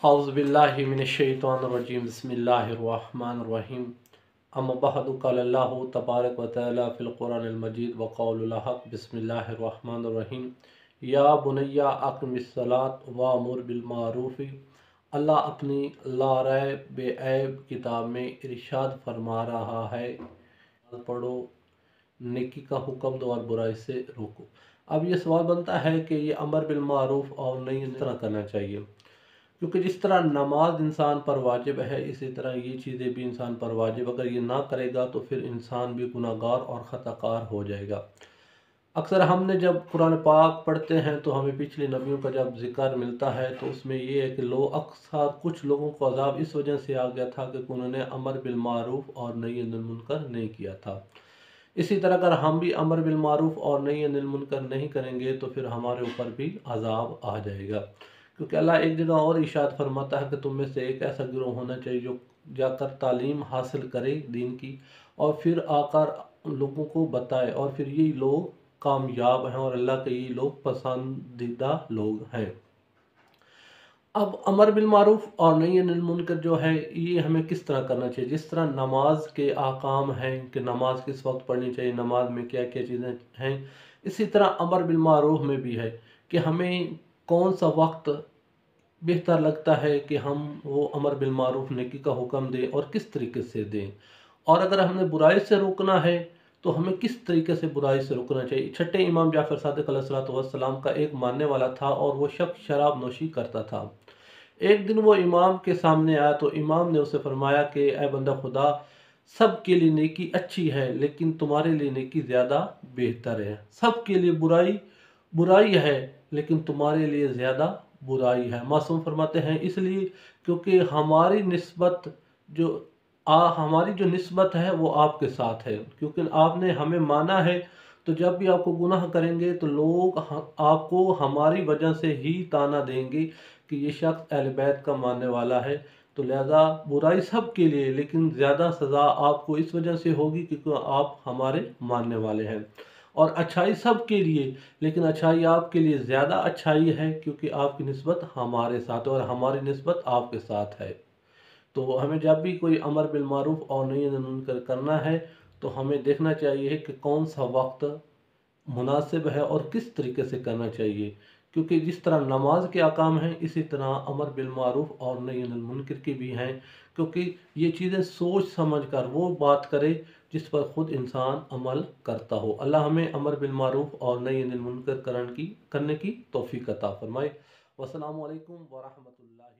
औज़ुबिल्लाहि मिनश्शैतानिर्रजीम बिस्मिल्लाहिर्रहमानिर्रहीम अम्मा बअदु क़ाला अल्लाहु तबारक व तआला फ़िल क़ुरानिल मजीद व क़ौलुल हक़ बिस्मिल्लाहिर्रहमानिर्रहीम या बुनय्या अक़िमिस्सलात वअमुर बिल मारूफ़। अल्लाह अपनी ला रैब बेऐब किताब में इरशाद फरमा रहा है, पढ़ो, नेकी का हुक्म दो और बुराई से रोको। अब ये सवाल बनता है कि ये अमर बिल मारूफ़ और नहीं इस तरह करना चाहिए, क्योंकि जिस तरह नमाज इंसान पर वाजिब है इसी तरह ये चीज़ें भी इंसान पर वाजिब। अगर ये ना करेगा तो फिर इंसान भी गुनाहगार और ख़ताकार हो जाएगा। अक्सर हमने जब कुरान पाक पढ़ते हैं तो हमें पिछले नबियों का जब ज़िक्र मिलता है तो उसमें ये है कि अक्सर कुछ लोगों को अज़ाब इस वजह से आ गया था कि उन्होंने अमर बिल मारूफ़ और नही अनिल मुनकर नहीं किया था। इसी तरह अगर हम भी अमर बिल मारूफ़ और नही अनिल मुनकर नहीं करेंगे तो फिर हमारे ऊपर भी अज़ाब आ जाएगा, क्योंकि अल्लाह एक जगह और इरशाद फरमाता है कि तुम में से एक ऐसा गिरोह होना चाहिए जो जाकर तालीम हासिल करे दीन की और फिर आकर लोगों को बताए, और फिर यही लोग कामयाब हैं और अल्लाह के ये लोग पसंदीदा लोग हैं। अब अमर बिल मारूफ़ और नही अनिल मुनकर जो है ये हमें किस तरह करना चाहिए। जिस तरह नमाज के आकाम हैं कि नमाज किस वक्त पढ़नी चाहिए, नमाज में क्या क्या चीज़ें हैं, इसी तरह अमर बिल मारूफ़ में भी है कि हमें कौन सा वक्त बेहतर लगता है कि हम वो अमर बिल मारूफ़ नेकी का हुक्म दें और किस तरीके से दें। और अगर हमने बुराई से रोकना है तो हमें किस तरीके से बुराई से रोकना चाहिए। छठे इमाम जाफ़र सादिक़ अलैहिस्सलातु वस्सलाम का एक मानने वाला था और वो शख्स शराब नोशी करता था। एक दिन वो इमाम के सामने आया तो इमाम ने उसे फरमाया कि ए बंदा खुदा, सब के लिए नेकी अच्छी है लेकिन तुम्हारे लिए नेकी ज़्यादा बेहतर है। सब के लिए बुराई बुराई है लेकिन तुम्हारे लिए ज़्यादा बुराई है। मासूम फरमाते हैं इसलिए क्योंकि हमारी जो निस्बत है वो आपके साथ है, क्योंकि आपने हमें माना है। तो जब भी आपको गुनाह करेंगे तो लोग आपको हमारी वजह से ही ताना देंगे कि ये शख्स अहले बैत का मानने वाला है। तो लिहाजा बुराई सब के लिए लेकिन ज़्यादा सज़ा आपको इस वजह से होगी क्योंकि आप हमारे मानने वाले हैं। और अच्छाई सब के लिए लेकिन अच्छाई आपके लिए ज़्यादा अच्छाई है क्योंकि आपकी निस्बत हमारे साथ है और हमारी निस्बत आपके साथ है। तो हमें जब भी कोई अमर बिल मारूफ़ और नही अनिल मुनकर करना है तो हमें देखना चाहिए कि कौन सा वक्त मुनासिब है और किस तरीके से करना चाहिए, क्योंकि जिस तरह नमाज के अहकाम हैं इसी तरह अमर बिल मारूफ़ और नही अनिल मुनकर की भी हैं, क्योंकि ये चीज़ें सोच समझ कर वो बात करे जिस पर ख़ुद इंसान अमल करता हो। अल्लाह हमें अमर बिल मारूफ़ और नही अनिल मुनकर करने की तौफ़ीक़ अता फ़रमाए। वस्सलामु अलैकुम व रहमतुल्लाहि।